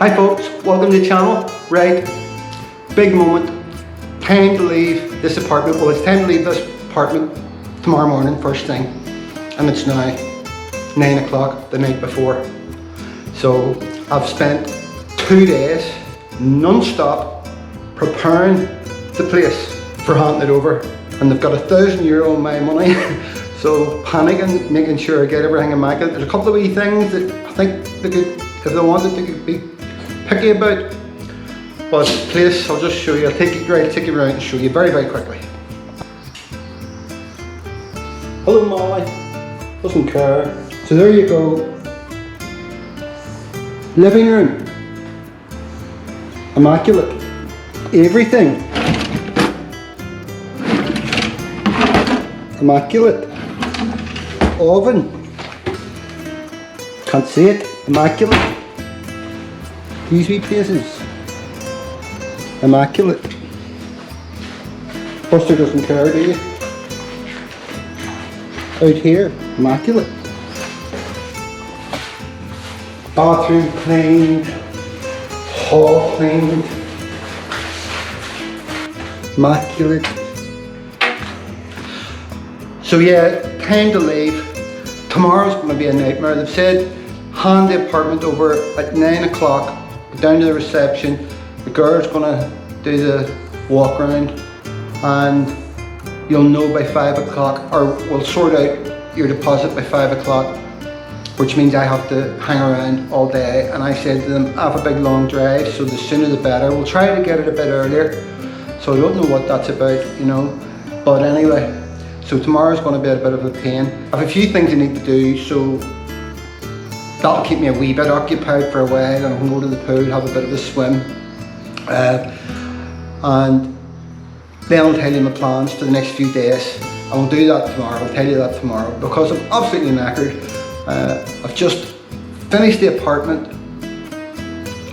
Hi folks, welcome to the channel. Right, big moment, time to leave this apartment. Well, it's time to leave this apartment tomorrow morning, first thing. And it's now 9 o'clock the night before. So I've spent 2 days non-stop preparing the place for handing it over. And they've got €1,000 on my money. So panicking, making sure I get everything immaculate. There's a couple of wee things that I think they could, if they wanted, they could be picky about. But the place, I'll just show you. I'll take you around and show you very, very quickly. Hello Molly, doesn't care. So there you go. Living room, immaculate, everything, immaculate. Oven, can't see it, immaculate. These wee places, immaculate. Buster doesn't care, do you? Out here, immaculate. Bathroom cleaned, hall cleaned, immaculate. So yeah, time to leave. Tomorrow's going to be a nightmare. They've said hand the apartment over at 9 o'clock, down to the reception. The girl's going to do the walk around and you'll know by 5 o'clock, or we'll sort out your deposit by 5 o'clock, which means I have to hang around all day. And I said to them, I have a big long drive, so the sooner the better. We'll try to get it a bit earlier. So I don't know what that's about, you know, but anyway. So tomorrow's going to be a bit of a pain. I have a few things I need to do, so that'll keep me a wee bit occupied for a while, and I can go to the pool, have a bit of a swim. And then I'll tell you my plans for the next few days. I will do that tomorrow, I'll tell you that tomorrow, because I'm absolutely knackered. I've just finished the apartment,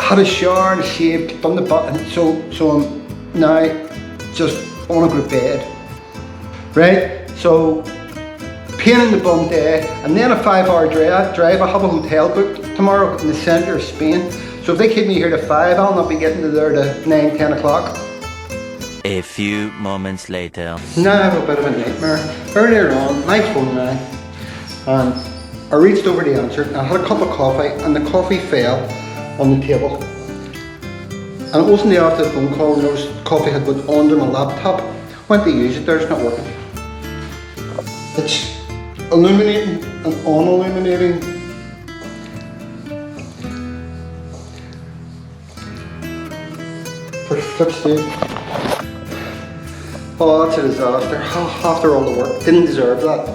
had a shower and shaved, done the button, so I'm now just on a good bed. Right? So, pain in the bum day, and then a 5-hour drive. I have a hotel booked tomorrow in the centre of Spain. So if they keep me here to 5, I'll not be getting to there to 9, 10 o'clock. A few moments later. Now I have a bit of a nightmare. Earlier on, my phone rang, and I reached over to answer it. I had a cup of coffee, and the coffee fell on the table. And it wasn't after the phone call, and the coffee had gone under my laptop. Went to use it there, it's not working. It's illuminating and unilluminating. For flip's sake. Oh, that's a disaster. After all the work, didn't deserve that.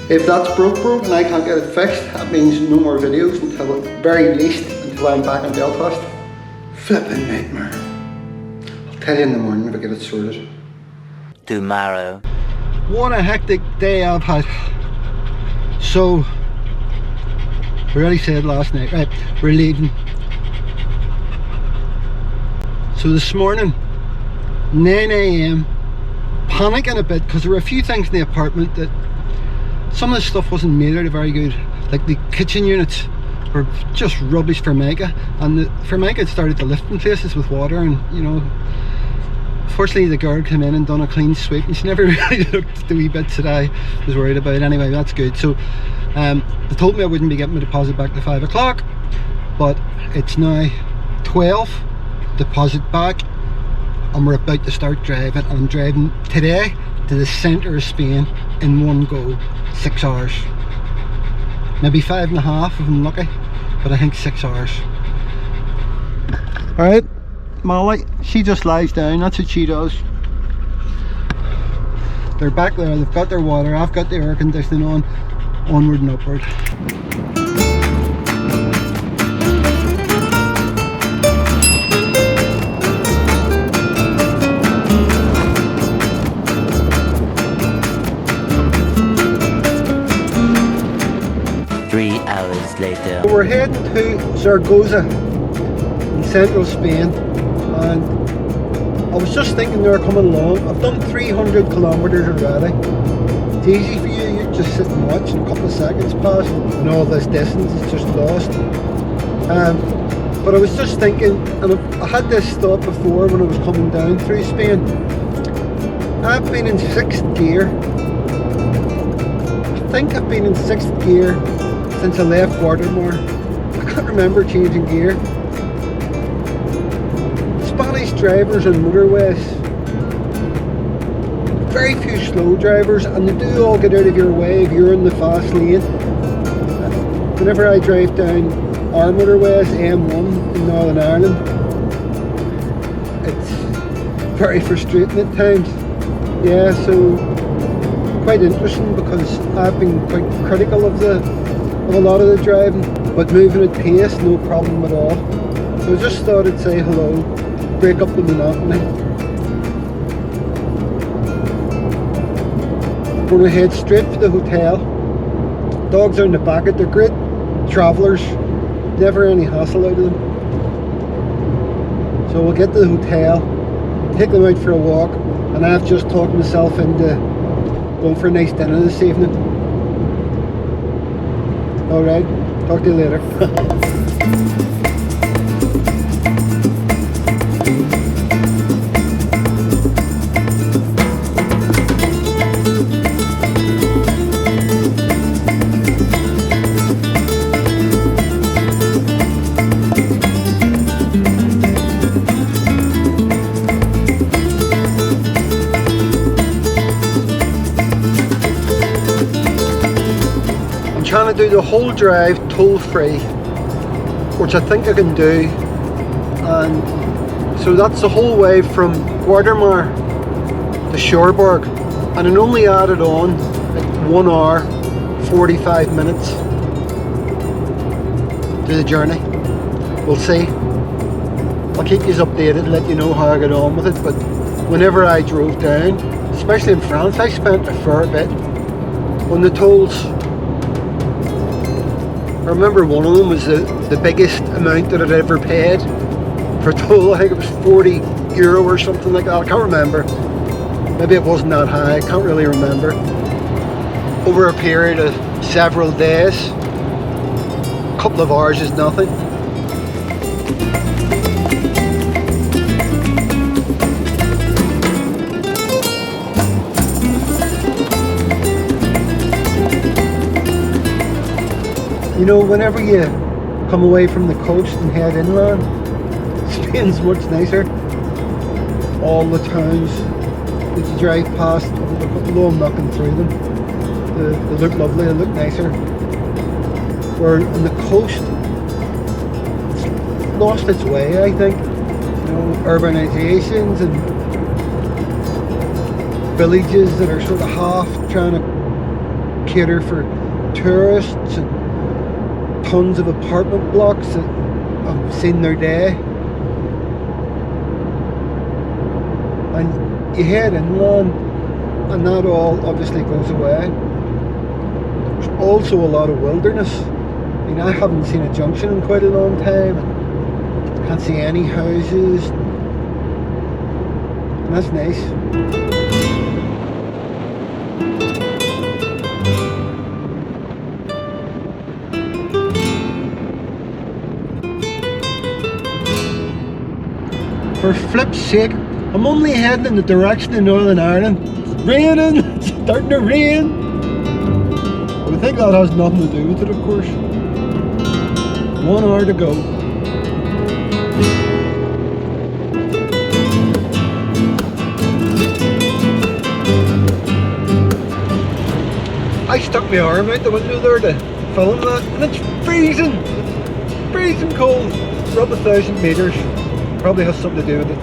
If that's broke and I can't get it fixed, that means no more videos until, at very least, until I'm back in Belfast. Flipping nightmare. Tell you in the morning if I get it sorted. Tomorrow. What a hectic day I've had. So, we already said last night, right, we're leaving. So this morning, 9 AM, panicking a bit because there were a few things in the apartment that some of the stuff wasn't made out of very good. Like the kitchen units were just rubbish Formica, and the Formica had started to lift in places with water, and you know, fortunately the girl came in and done a clean sweep, and she never really looked the wee bits that I was worried about. Anyway, that's good. So they told me I wouldn't be getting my deposit back to 5 o'clock, but it's now 12, deposit back, and we're about to start driving. And I'm driving today to the centre of Spain in one go, 6 hours. Maybe 5.5 if I'm lucky, but I think 6 hours. Alright, Molly, she just lies down, that's what she does. They're back there, they've got their water, I've got the air conditioning on, onward and upward. Later. We're heading to Zaragoza in central Spain, and I was just thinking there coming along, I've done 300 kilometers already. It's easy for you, you just sit and watch and a couple of seconds pass and all this distance is just lost. But I was just thinking, and I had this thought before when I was coming down through Spain. I've been in 6th gear. I think I've been in 6th gear since I left Guatemala. I can't remember changing gear. Spanish drivers on motorways, very few slow drivers, and they do all get out of your way if you're in the fast lane. Whenever I drive down our motorways, M1 in Northern Ireland, it's very frustrating at times. Yeah, so quite interesting, because I've been quite critical of a lot of the driving, but moving at pace, no problem at all. So I just thought I'd say hello, break up the monotony. We're going to head straight to the hotel. Dogs are in the back, they're great travellers, never any hassle out of them. So we'll get to the hotel, take them out for a walk, and I've just talked myself into going for a nice dinner this evening. Alright, talk to you later. Trying to do the whole drive toll free, which I think I can do, and so that's the whole way from Guatemala to Cherbourg, and it only added on like 1 hour 45 minutes to the journey. We'll see. I'll keep you updated, let you know how I get on with it. But whenever I drove down, especially in France, I spent a fair bit on the tolls. I remember one of them was the biggest amount that I'd ever paid for a toll. I think it was €40 or something like that. I can't remember. Maybe it wasn't that high. I can't really remember. Over a period of several days, a couple of hours is nothing. You know, whenever you come away from the coast and head inland, Spain's much nicer. All the towns that you drive past, although I'm knocking through them, they look lovely, they look nicer. Where on the coast, it's lost its way, I think. You know, urbanizations and villages that are sort of half trying to cater for tourists, and tons of apartment blocks that have seen their day. And you head inland and that all obviously goes away. There's also a lot of wilderness. I mean, I haven't seen a junction in quite a long time. Can't see any houses. And that's nice. For flip's sake, I'm only heading in the direction of Northern Ireland. It's raining, it's starting to rain. But I think that has nothing to do with it, of course. 1 hour to go. I stuck my arm out the window there to film that, and it's freezing. It's freezing cold. It's up 1,000 metres. Probably has something to do with it.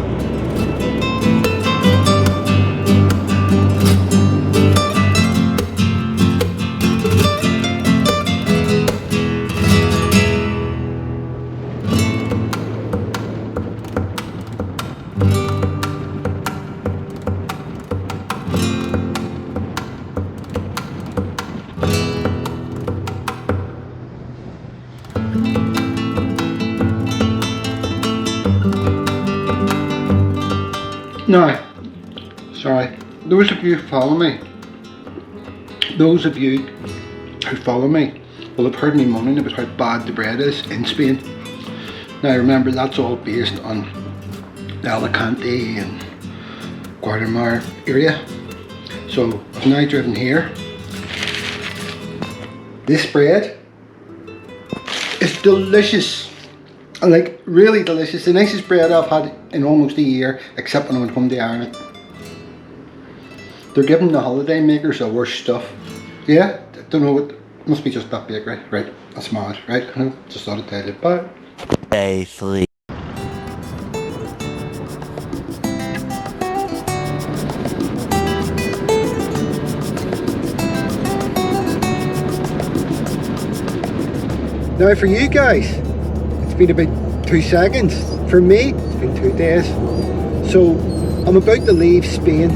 Now, sorry, those of you who follow me, those of you who follow me will have heard me moaning about how bad the bread is in Spain. Now remember, that's all based on the Alicante and Guadalmar area. So I've now driven here. This bread is delicious. Like, really delicious. The nicest bread I've had in almost a year, except when I went home to Ireland. They're giving the holiday makers the worst stuff. Yeah, I don't know what, must be just that bakery. Right, that's mad, right? I just thought I'd tell you. Bye. Day 3. Now for you guys, it's been about 2 seconds. For me, it's been 2 days. So I'm about to leave Spain.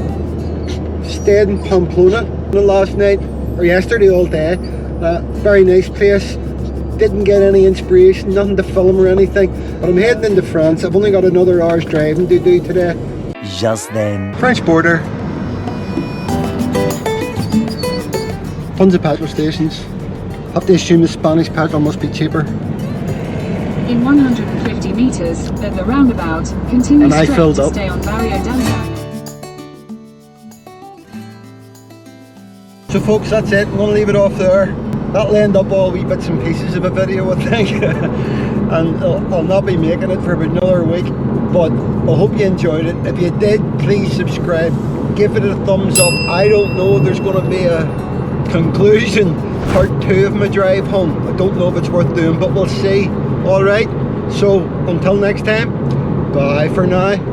Stayed in Pamplona last night, or yesterday all day. Very nice place. Didn't get any inspiration, nothing to film or anything. But I'm heading into France. I've only got another hour's driving to do today. Just then. French border. Tons of petrol stations. Have to assume the Spanish petrol must be cheaper. In 150 meters, at the roundabout, continue And I straight filled to up. stay on Barrio Danza. So folks, that's it. I'm going to leave it off there. That'll end up all wee bits and pieces of a video, I think. And I'll not be making it for about another week. But I hope you enjoyed it. If you did, please subscribe. Give it a thumbs up. I don't know if there's going to be a conclusion, part 2 of my drive home. I don't know if it's worth doing, but we'll see. Alright, so until next time, bye for now.